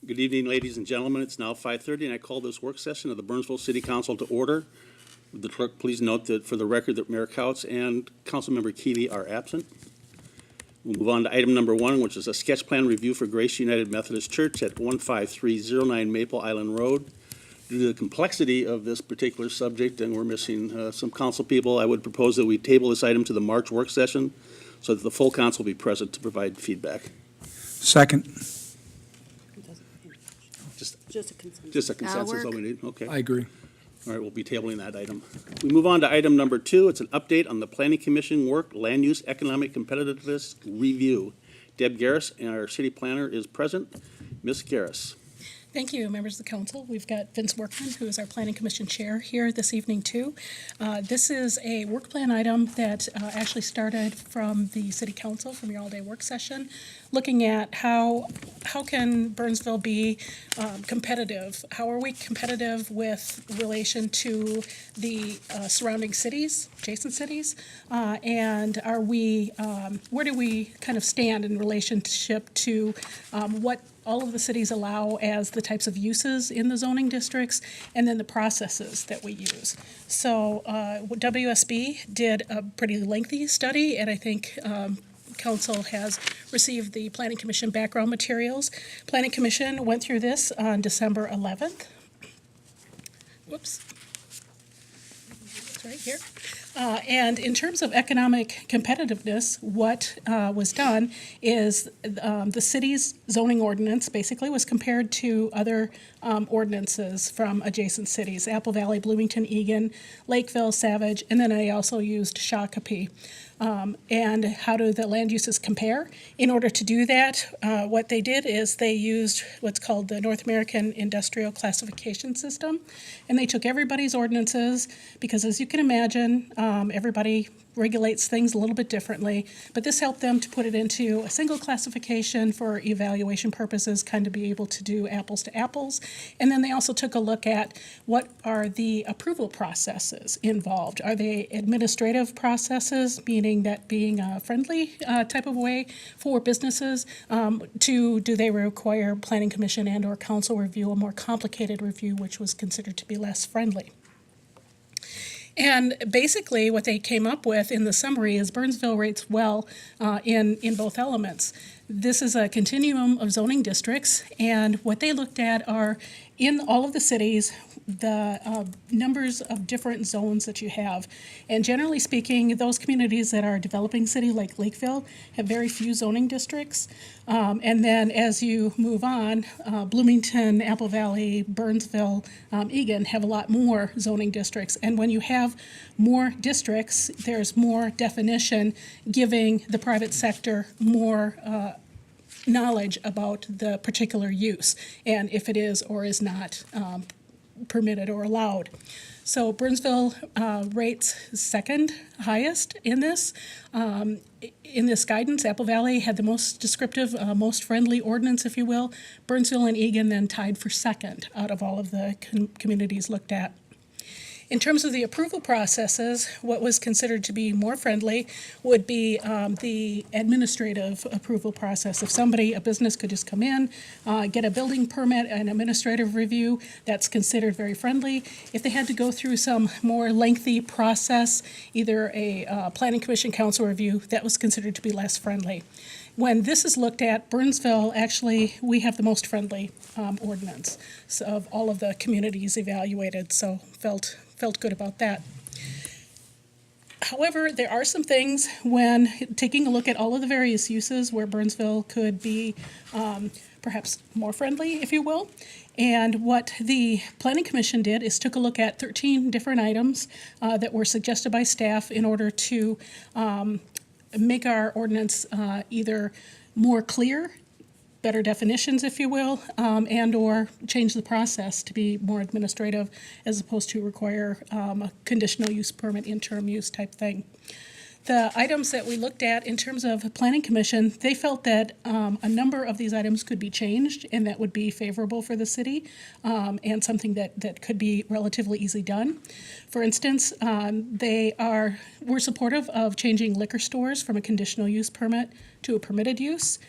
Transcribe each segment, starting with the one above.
Good evening, ladies and gentlemen. It's now 5:30, and I call this work session of the Burnsville City Council to order. Would the clerk please note that for the record that Mayor Couts and Councilmember Keeley are absent. We'll move on to item number 1, which is a sketch plan review for Grace United Methodist Church at 15309 Maple Island Road. Due to the complexity of this particular subject, and we're missing some council people, I would propose that we table this item to the March work session so that the full council will be present to provide feedback. Second. Just a consensus. Just a consensus, work. all we need? Okay. I agree. All right, we'll be tabling that item. We move on to item number 2. It's an update on the Planning Commission work, land use, economic competitiveness review. Deb Garris, our city planner, is present. Ms. Garris. Thank you, members of the council. We've got Vince Workman, who is our Planning Commission Chair, here this evening, too. This is a work plan item that actually started from the City Council, from your all-day work session, looking at how can Burnsville be competitive? How are we competitive with relation to the surrounding cities, adjacent cities? And are we, where do we kind of stand in relationship to what all of the cities allow as the types of uses in the zoning districts, and then the processes that we use. So WSB did a pretty lengthy study, and I think Council has received the Planning Commission background materials. Planning Commission went through this on December 11th. Whoops. It's right here. And in terms of economic competitiveness, what was done is the city's zoning ordinance basically was compared to other ordinances from adjacent cities, Apple Valley, Bloomington, Eagan, Lakeville, Savage, and then I also used Shakopee. And how do the land uses compare? In order to do that, what they did is they used what's called the North American Industrial Classification System, and they took everybody's ordinances, because as you can imagine, everybody regulates things a little bit differently, but this helped them to put it into a single classification for evaluation purposes, kind of be able to do apples to apples. And then they also took a look at what are the approval processes involved. Are they administrative processes, meaning that being a friendly type of way for businesses, do they require planning commission and or council review, a more complicated review, which was considered to be less friendly. And basically what they came up with in the summary is Burnsville rates well in both elements. This is a continuum of zoning districts, and what they looked at are, in all of the cities, the numbers of different zones that you have. And generally speaking, those communities that are a developing city like Lakeville have very few zoning districts. And then as you move on, Bloomington, Apple Valley, Burnsville, Eagan have a lot more zoning districts. And when you have more districts, there's more definition, giving the private sector more knowledge about the particular use and if it is or is not permitted or allowed. So Burnsville rates second highest in this. In this guidance, Apple Valley had the most descriptive, most friendly ordinance, if you will. Burnsville and Eagan then tied for second out of all of the communities looked at. In terms of the approval processes, what was considered to be more friendly would be the administrative approval process. If a business could just come in, get a building permit, an administrative review, that's considered very friendly. If they had to go through some more lengthy process, either a planning commission council review, that was considered to be less friendly. When this is looked at, Burnsville, actually, we have the most friendly ordinance of all of the communities evaluated, so felt good about that. However, there are some things when taking a look at all of the various uses where Burnsville could be perhaps more friendly, if you will. And what the Planning Commission did is took a look at 13 different items that were suggested by staff in order to make our ordinance either more clear, better definitions, if you will, and or change the process to be more administrative as opposed to require a conditional use permit, interim use type thing. The items that we looked at in terms of Planning Commission, they felt that a number of these items could be changed, and that would be favorable for the city, and something that could be relatively easy done. For instance, we're supportive of changing liquor stores from a conditional use permit to a permitted use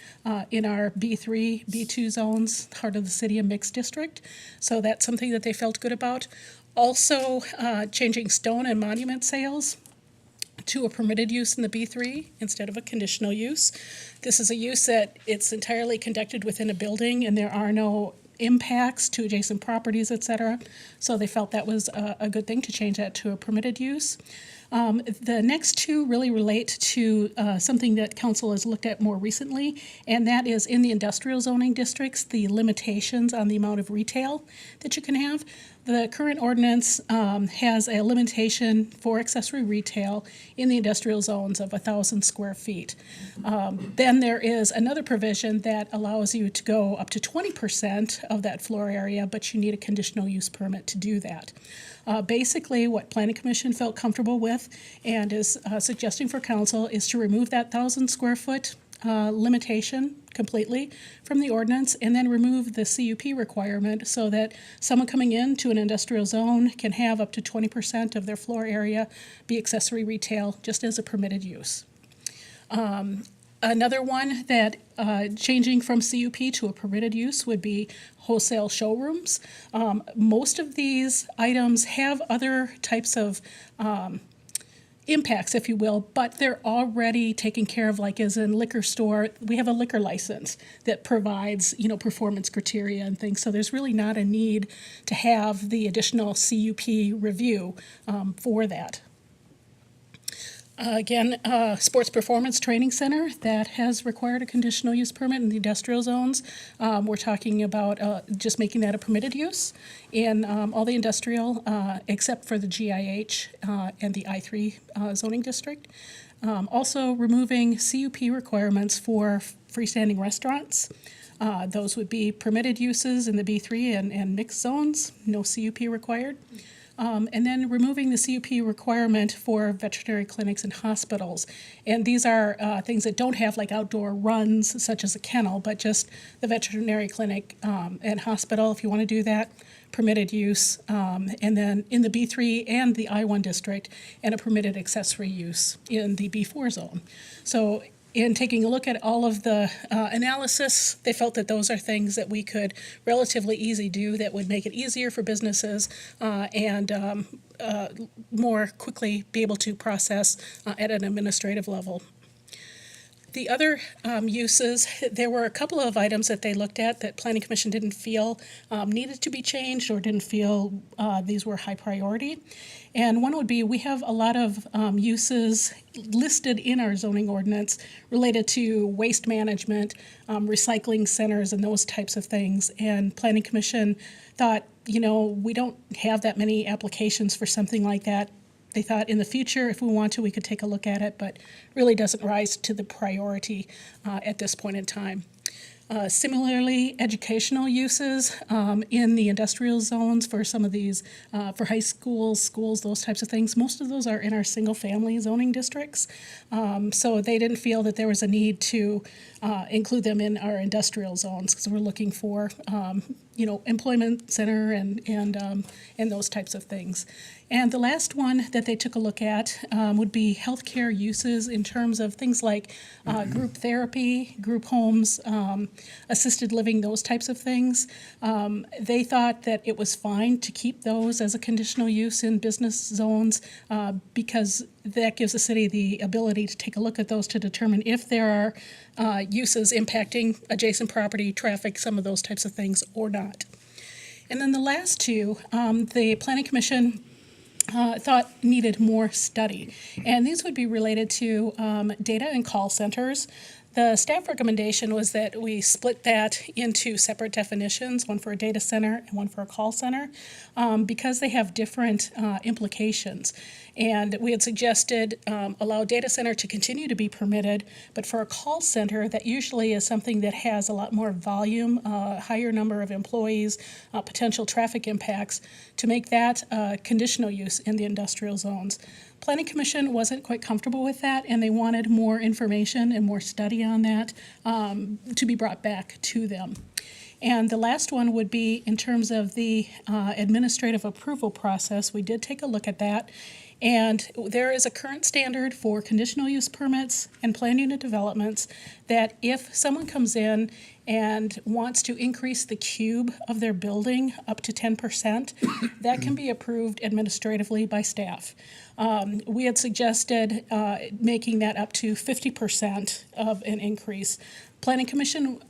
in our B3, B2 zones, heart of the city and mixed district. So that's something that they felt good about. Also, changing stone and monument sales to a permitted use in the B3 instead of a conditional use. This is a use that it's entirely conducted within a building, and there are no impacts to adjacent properties, et cetera. So they felt that was a good thing to change that to a permitted use. The next two really relate to something that council has looked at more recently, and that is in the industrial zoning districts, the limitations on the amount of retail that you can have. The current ordinance has a limitation for accessory retail in the industrial zones of 1,000 square feet. Then there is another provision that allows you to go up to 20% of that floor area, but you need a conditional use permit to do that. Basically, what Planning Commission felt comfortable with and is suggesting for council is to remove that 1,000 square foot limitation completely from the ordinance, and then remove the CUP requirement so that someone coming into an industrial zone can have up to 20% of their floor area be accessory retail, just as a permitted use. Another one that changing from CUP to a permitted use would be wholesale showrooms. Most of these items have other types of impacts, if you will, but they're already taken care of, like as in liquor store, we have a liquor license that provides, performance criteria and things. So there's really not a need to have the additional CUP review for that. Again, Sports Performance Training Center, that has required a conditional use permit in the industrial zones. We're talking about just making that a permitted use in all the industrial, except for the GIH and the I3 zoning district. Also removing CUP requirements for freestanding restaurants. Those would be permitted uses in the B3 and mixed zones, no CUP required. And then removing the CUP requirement for veterinary clinics and hospitals. And these are things that don't have like outdoor runs, such as a kennel, but just the veterinary clinic and hospital, if you want to do that, permitted use. And then in the B3 and the I1 district, and a permitted accessory use in the B4 zone. So in taking a look at all of the analysis, they felt that those are things that we could relatively easy do that would make it easier for businesses and more quickly be able to process at an administrative level. The other uses, there were a couple of items that they looked at that Planning Commission didn't feel needed to be changed or didn't feel these were high priority. And one would be, we have a lot of uses listed in our zoning ordinance related to waste management, recycling centers, and those types of things. And Planning Commission thought, we don't have that many applications for something like that. They thought in the future, if we want to, we could take a look at it, but really doesn't rise to the priority at this point in time. Similarly, educational uses in the industrial zones for some of these, for high schools, schools, those types of things, most of those are in our single-family zoning districts. So they didn't feel that there was a need to include them in our industrial zones, because we're looking for, employment center and those types of things. And the last one that they took a look at would be healthcare uses in terms of things like group therapy, group homes, assisted living, those types of things. They thought that it was fine to keep those as a conditional use in business zones because that gives the city the ability to take a look at those to determine if there are uses impacting adjacent property, traffic, some of those types of things or not. And then the last two, the Planning Commission thought needed more study. And these would be related to data and call centers. The staff recommendation was that we split that into separate definitions, one for a data center and one for a call center, because they have different implications. And we had suggested allow data center to continue to be permitted, but for a call center, that usually is something that has a lot more volume, higher number of employees, potential traffic impacts, to make that conditional use in the industrial zones. Planning Commission wasn't quite comfortable with that, and they wanted more information and more study on that to be brought back to them. And the last one would be in terms of the administrative approval process. We did take a look at that. And there is a current standard for conditional use permits and plan unit developments that if someone comes in and wants to increase the cube of their building up to 10%, that can be approved administratively by staff. We had suggested making that up to 50% of an increase. Planning Commission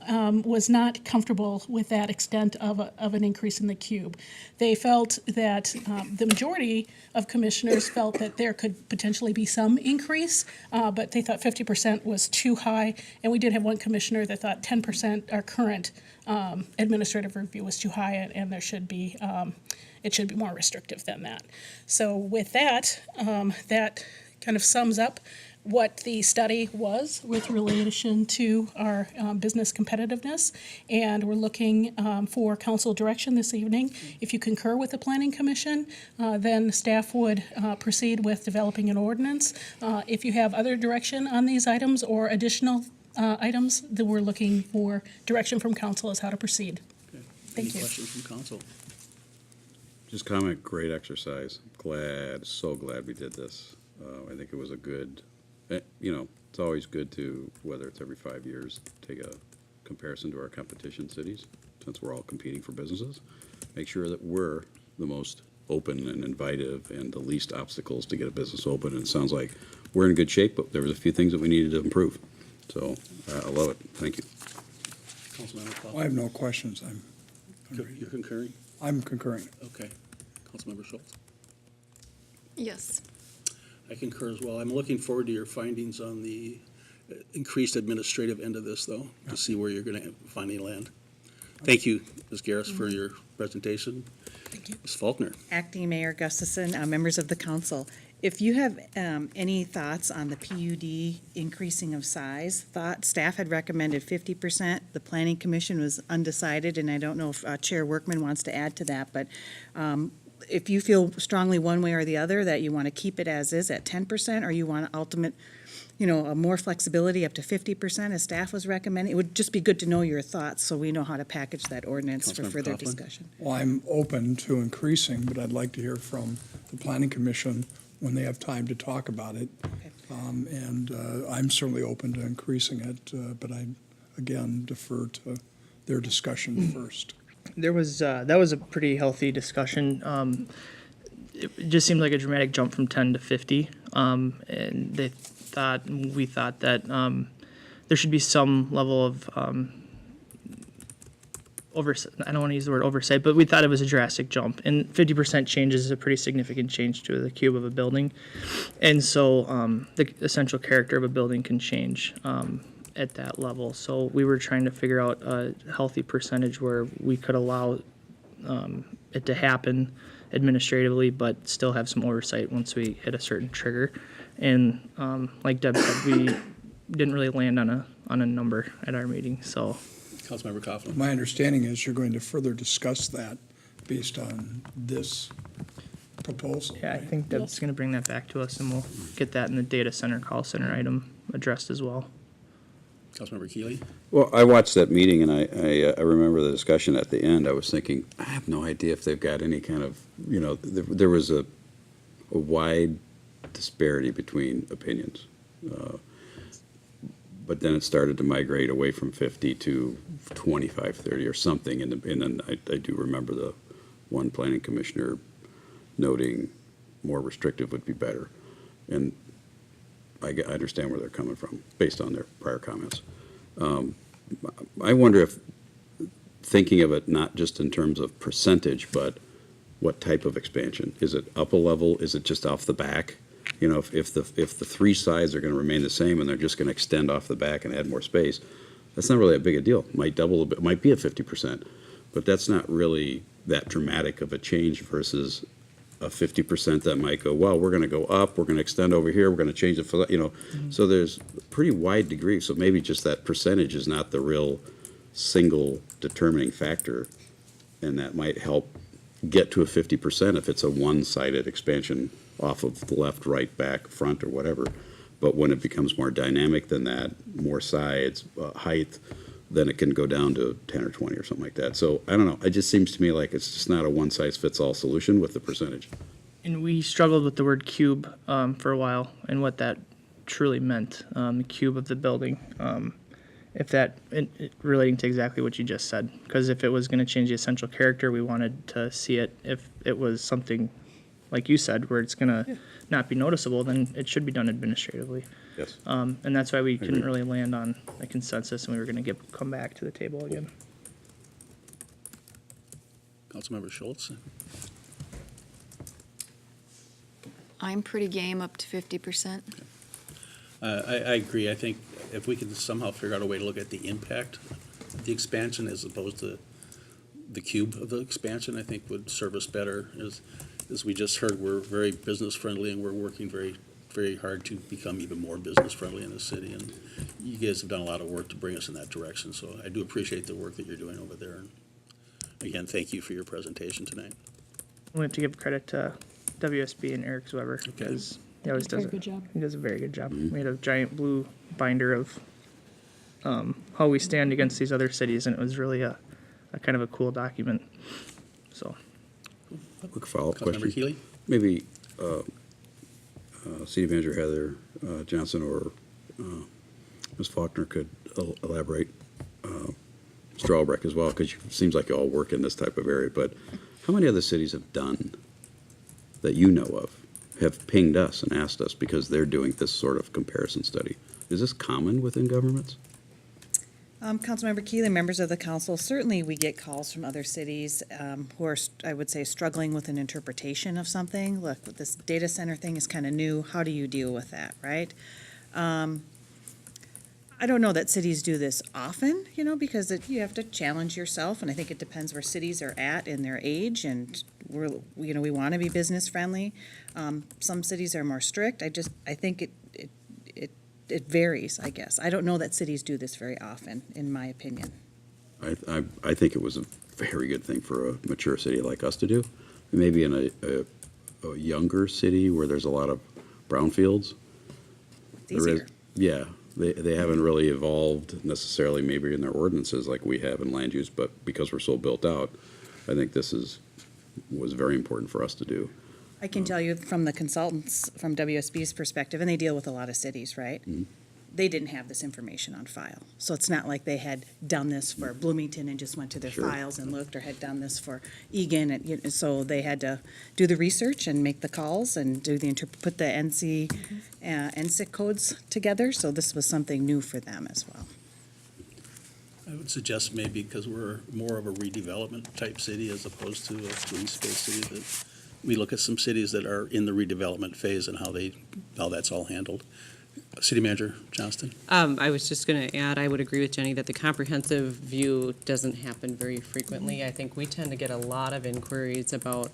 was not comfortable with that extent of an increase in the cube. They felt that the majority of commissioners felt that there could potentially be some increase, but they thought 50% was too high. And we did have one commissioner that thought 10%, our current administrative review was too high, and there should be, it should be more restrictive than that. So with that, that kind of sums up what the study was with relation to our business competitiveness, and we're looking for council direction this evening. If you concur with the Planning Commission, then staff would proceed with developing an ordinance. If you have other direction on these items or additional items, then we're looking for direction from council as how to proceed. Okay. Thank you. Any questions from council? Just comment, great exercise. So glad we did this. I think it was a good, you know, it's always good to, whether it's every 5 years, take a comparison to our competition cities, since we're all competing for businesses. Make sure that we're the most open and invitive and the least obstacles to get a business open. And it sounds like we're in good shape, but there was a few things that we needed to improve. So I love it. Thank you. Councilmember I Coughlin? have no questions. You're concurring? I'm concurring. Okay. Councilmember Schultz? Yes. I concur as well. I'm looking forward to your findings on the increased administrative end of this, though, to see where you're going to finally land. Thank you, Ms. Garris, for your presentation. Thank you. Ms. Faulkner? Acting Mayor Gustafson, members of the council, if you have any thoughts on the PUD increasing of size, staff had recommended 50%. The Planning Commission was undecided, and I don't know if Chair Workman wants to add to that, but if you feel strongly one way or the other that you want to keep it as is at 10%, or you want ultimate, more flexibility up to 50% as staff was recommending, it would just be good to know your thoughts so we know how to package that ordinance for Councilmember further Coughlin? discussion. Well, I'm open to increasing, but I'd like to hear from the Planning Commission when they have time to talk about it. Okay. And I'm certainly open to increasing it, but I, again, defer to their discussion first. There was that was a pretty healthy discussion. It just seemed like a dramatic jump from 10 to 50, and we thought that there should be some level of oversight. I don't want to use the word oversight, but we thought it was a drastic jump, and 50% change is a pretty significant change to the cube of a building, and so the essential character of a building can change at that level. So we were trying to figure out a healthy percentage where we could allow it to happen administratively, but still have some oversight once we hit a certain trigger. And like Deb said, we didn't really land on a number at our meeting. So Councilmember Coughlin? My understanding is you're going to further discuss that based on this proposal. yeah, I right? think Deb's going to bring that back to us, and we'll get that in the data center call center item addressed as well. Councilmember Keeley? Well, I watched that meeting, and I remember the discussion at the end. I was thinking, I have no idea if they've got any kind of, there was a wide disparity between opinions. But then it started to migrate away from 50 to 25, 30 or something. And then I do remember the one planning commissioner noting more restrictive would be better. And I understand where they're coming from based on their prior comments. I wonder if thinking of it not just in terms of percentage, but what type of expansion? Is it up a level? Is it just off the back? If the three sides are going to remain the same and they're just going to extend off the back and add more space, that's not really a big a deal. Might double a bit, might be a 50%, but that's not really that dramatic of a change versus a 50% that might go, well, we're going to go up, we're going to extend over here, we're going to change it, So there's a pretty wide degree. So maybe just that percentage is not the real single determining factor, and that might help get to a 50% if it's a one-sided expansion off of the left, right, back, front, or whatever. But when it becomes more dynamic than that, more sides, height, then it can go down to 10 or 20 or something like that. So I don't know. It just seems to me like it's just not a one-size-fits-all solution with the percentage. And we struggled with the word cube for a while and what that truly meant, the cube of the building. If that, relating to exactly what you just said, because if it was going to change the essential character, we wanted to see it. If it was something, like you said, where it's going to not be noticeable, then it should be done administratively. Yes. And that's why we couldn't Agreed. really land on a consensus, and we were going to come back to the table again. Councilmember Schultz? I'm pretty game up to 50%. I agree. I think if we could somehow figure out a way to look at the impact of the expansion as opposed to the cube of the expansion, I think would serve us better. As we just heard, we're very business friendly and we're working very, very hard to become even more business friendly in the city. And you guys have done a lot of work to bring us in that direction. So I do appreciate the work that you're doing over there. And again, thank you for your presentation tonight. We have to give credit to WSB and Eric Weber because he always does Very good job. He does a very good job. We had a giant blue binder of how we stand against these other cities, and it was really a kind of a cool document. So Quick follow-up Councilmember question. Keeley? Maybe City Manager Heather Johnson or Ms. Faulkner could elaborate. Mr. Albrecht as well, because it seems like you all work in this type of area. But how many other cities have done that you know of, have pinged us and asked us because they're doing this sort of comparison study? Is this common within governments? Councilmember Keeler, members of the council, certainly we get calls from other cities who are, I would say, struggling with an interpretation of something. Look, this data center thing is kind of new. How do you deal with that, right? I don't know that cities do this often, because you have to challenge yourself, and I think it depends where cities are at in their age, and we want to be business friendly. Some cities are more strict. I think it varies, I guess. I don't know that cities do this very often, in my opinion. I think it was a very good thing for a mature city like us to do. Maybe in a younger city where there's a lot of brownfields. It's easier. Yeah, they haven't really evolved necessarily maybe in their ordinances like we have in land use, but because we're so built out, I think this was very important for us to do. I can tell you from the consultants, from WSB's perspective, and they deal with a lot of cities, right? Mhm. They didn't have this information on file. So it's not like they had done this for Bloomington and just went to their Sure. files and looked, or had done this for Egan. And so they had to do the research and make the calls and put the NSIC codes together. So this was something new for them as well. I would suggest maybe because we're more of a redevelopment type city as opposed to a green space city, that we look at some cities that are in the redevelopment phase and how that's all handled. City Manager Johnston? I was just going to add, I would agree with Jenny that the comprehensive view doesn't happen very frequently. I think we tend to get a lot of inquiries about,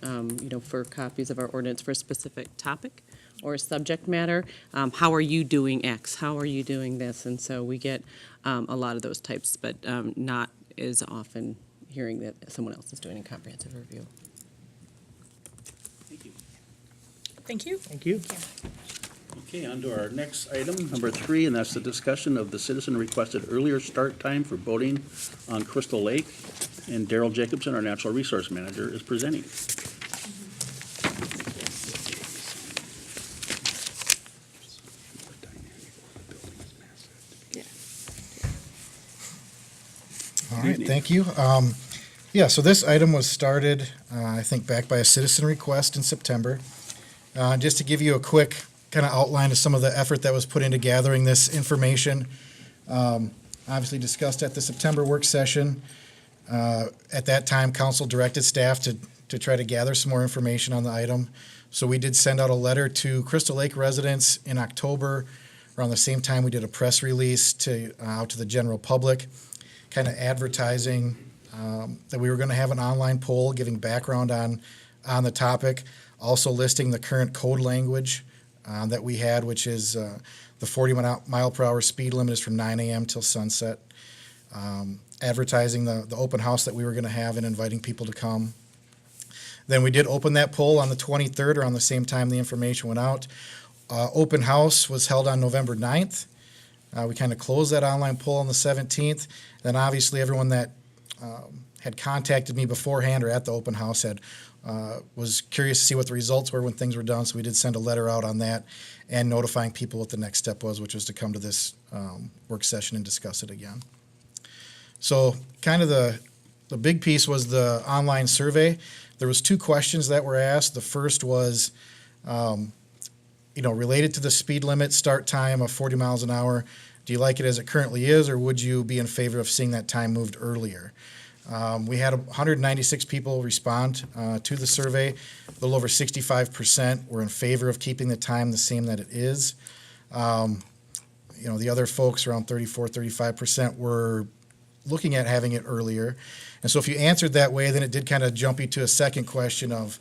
for copies of our ordinance for a specific topic or subject matter. How are you doing X? How are you doing this? And so we get a lot of those types, but not as often hearing that someone else is doing a comprehensive review. Thank you. Thank you. thank you. Okay, on to our next item, number 3, and that's the discussion of the citizen requested earlier start time for boating on Crystal Lake. And Daryl Jacobson, our Natural Resource Manager, is presenting. All right, thank you. Yeah, so this item was started, I think, back by a citizen request in September. Just to give you a quick kind of outline of some of the effort that was put into gathering this information. Obviously discussed at the September work session. At that time, council directed staff to try to gather some more information on the item. So we did send out a letter to Crystal Lake residents in October. Around the same time, we did a press release out to the general public, kind of advertising that we were going to have an online poll giving background on the topic, also listing the current code language that we had, which is the 40 mile per hour speed limit is from 9 a.m. till sunset. Advertising the open house that we were going to have and inviting people to come. Then we did open that poll on the 23rd, around the same time the information went out. Open house was held on November 9th. We kind of closed that online poll on the 17th. Then obviously everyone that had contacted me beforehand or at the open house was curious to see what the results were when things were done. So we did send a letter out on that and notifying people what the next step was, which was to come to this work session and discuss it again. So kind of the big piece was the online survey. There was 2 questions that were asked. The first was, related to the speed limit start time of 40 miles an hour. Do you like it as it currently is, or would you be in favor of seeing that time moved earlier? We had 196 people respond to the survey. A little over 65% were in favor of keeping the time the same that it is. The other folks, around 35% were looking at having it earlier. And so if you answered that way, then it did kind of jump you to a second question of,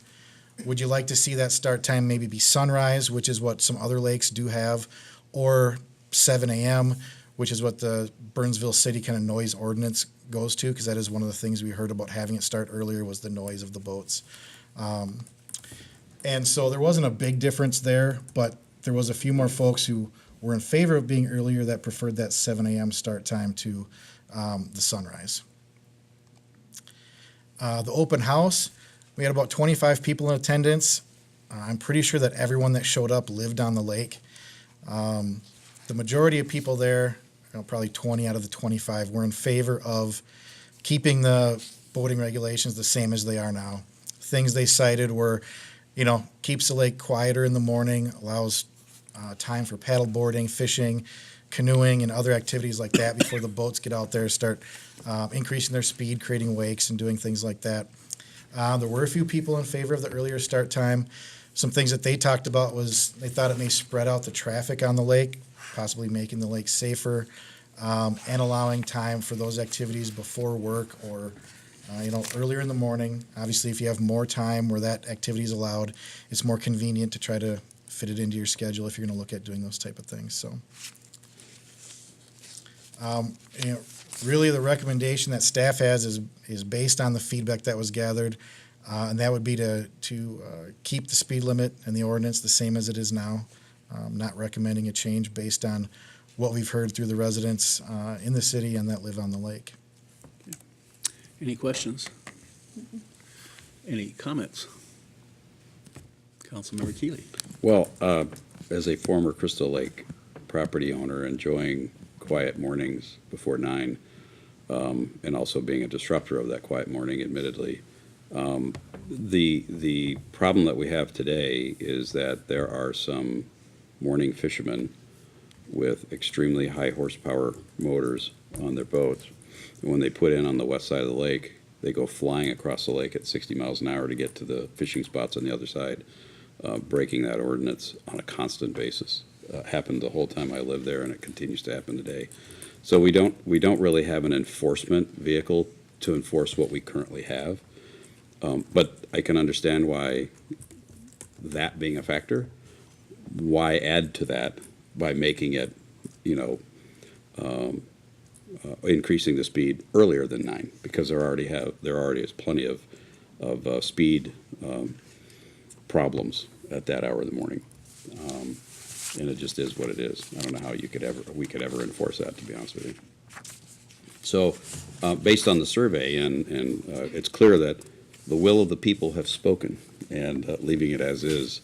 would you like to see that start time maybe be sunrise, which is what some other lakes do have, or 7 a.m., which is what the Burnsville City kind of noise ordinance goes to, because that is one of the things we heard about having it start earlier was the noise of the boats. And so there wasn't a big difference there, but there was a few more folks who were in favor of being earlier that preferred that 7 a.m. start time to the sunrise. The open house, we had about 25 people in attendance. I'm pretty sure that everyone that showed up lived on the lake. The majority of people there, probably 20 out of the 25, were in favor of keeping the boating regulations the same as they are now. Things they cited were, keeps the lake quieter in the morning, allows time for paddle boarding, fishing, canoeing, and other activities like that before the boats get out there, start increasing their speed, creating wakes, and doing things like that. There were a few people in favor of the earlier start time. Some things that they talked about was they thought it may spread out the traffic on the lake, possibly making the lake safer, and allowing time for those activities before work or earlier in the morning. Obviously, if you have more time where that activity is allowed, it's more convenient to try to fit it into your schedule if you're going to look at doing those type of things. So, really the recommendation that staff has is based on the feedback that was gathered, and that would be to keep the speed limit and the ordinance the same as it is now. Not recommending a change based on what we've heard through the residents in the city and that live on the lake. Any questions? Any comments? Councilmember Keeley. Well, as a former Crystal Lake property owner, enjoying quiet mornings before 9, and also being a disruptor of that quiet morning, admittedly, the problem that we have today is that there are some morning fishermen with extremely high horsepower motors on their boats. And when they put in on the west side of the lake, they go flying across the lake at 60 miles an hour to get to the fishing spots on the other side, breaking that ordinance on a constant basis. Happened the whole time I lived there, and it continues to happen today. So we don't really have an enforcement vehicle to enforce what we currently have. But I can understand why that being a factor. Why add to that by making it, increasing the speed earlier than 9? Because there already is plenty of speed problems at that hour of the morning, and it just is what it is. I don't know how we could ever enforce that, to be honest with you. So, based on the survey, and it's clear that the will of the people have spoken, and leaving it as is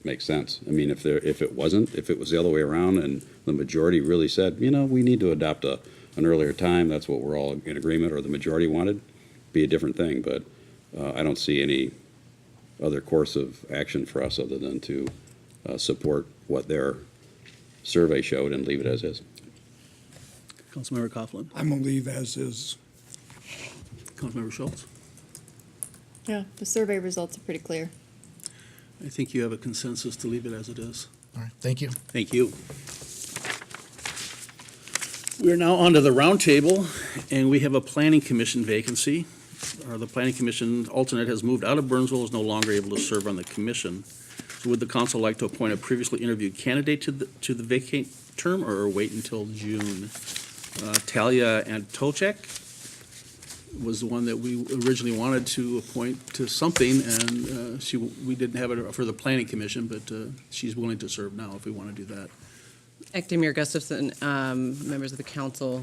makes sense. I mean, if it was the other way around, and the majority really said, we need to adopt an earlier time, that's what we're all in agreement, or the majority wanted, be a different thing. But I don't see any other course of action for us other than to support what their survey showed and leave it as is. Councilmember Coughlin. I'm going to leave as is. Councilmember Schultz. Yeah, the survey results are pretty clear. I think you have a consensus to leave it as it is. All right, thank you. Thank you. We are now on to the roundtable, and we have a planning commission vacancy. The planning commission alternate has moved out of Burnsville, is no longer able to serve on the commission. So would the council like to appoint a previously interviewed candidate to the vacant term, or wait until June? Talia Antocek. was the one that we originally wanted to appoint to something, and we didn't have it for the planning commission, but she's willing to serve now if we want to do that. Acting Mayor Gustafson, members of the council,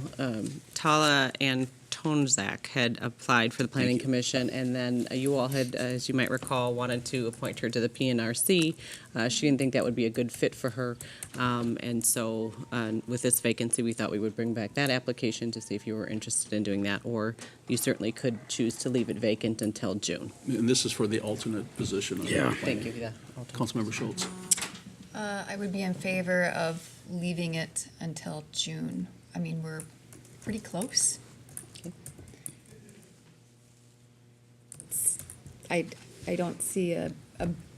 Tala and Tonzak had applied for the planning commission, and then you all had, as you might recall, wanted to appoint her to the PNRC. She didn't think that would be a good fit for her, and so with this vacancy, we thought we would bring back that application to see if you were interested in doing that, or you certainly could choose to leave it vacant until June. And this is for the alternate position. Of Yeah. Thank you. Yeah. Councilmember Schultz. I would be in favor of leaving it until June. I mean, we're pretty close. I don't see a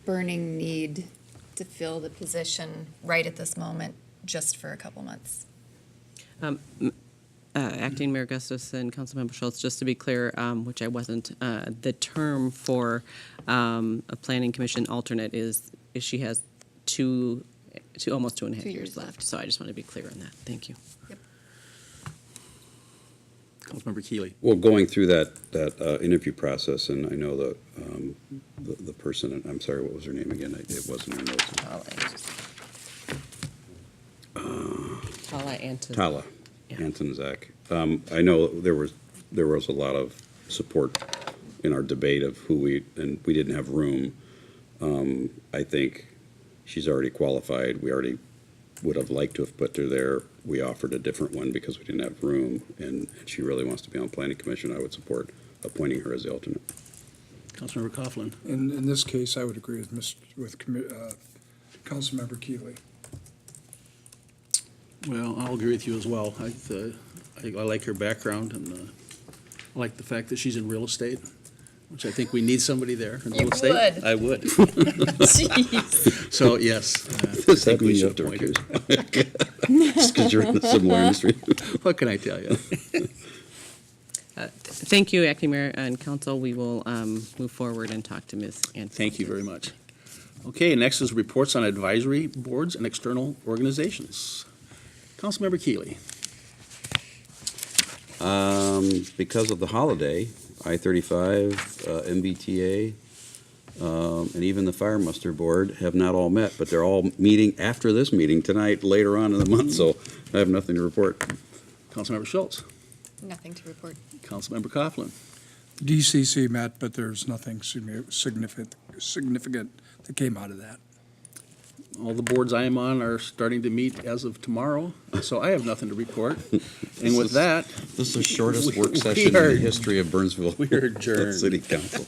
burning need to fill the position right at this moment, just for a couple months. Acting Mayor Gustafson, Councilmember Schultz, just to be clear, which I wasn't, the term for a planning commission alternate is she has almost 2.5 2 years years left. left. So I just want to be clear on that. Thank you. Councilmember Keeley. Well, going through that interview process, and I know the person, and I'm sorry, what was her name again? It wasn't her notes. Tala Anton. Tala, Yeah. Anton Zach. I know there was a lot of support in our debate of and we didn't have room. I think she's already qualified. We already would have liked to have put her there. We offered a different one because we didn't have room, and she really wants to be on planning commission. I would support appointing her as the alternate. Councilmember Coughlin. In this case, I would agree with Councilmember Keeley. Well, I'll agree with you as well. I like her background, and I like the fact that she's in real estate, which I think we need somebody there in real You estate. would. I would. Jeez. So, yes, I Does think that we mean you should have to appoint her. recuse? Just because you're in the similar industry? What can I tell you? Thank you, Acting Mayor and Council. We will move forward and talk to Ms. Anton. Thank you very much. Okay, next is reports on advisory boards and external organizations. Councilmember Keeley. Because of the holiday, I-35, MBTA, and even the Fire Muster Board have not all met, but they're all meeting after this meeting tonight, later on in the month, so I have nothing to report. Councilmember Schultz. Nothing to report. Councilmember Coughlin. DCC met, but there's nothing significant that came out of that. All the boards I am on are starting to meet as of tomorrow, so I have nothing to report. And with that, This is the shortest work We session in are- the history of Burnsville we are adjourned. City Council.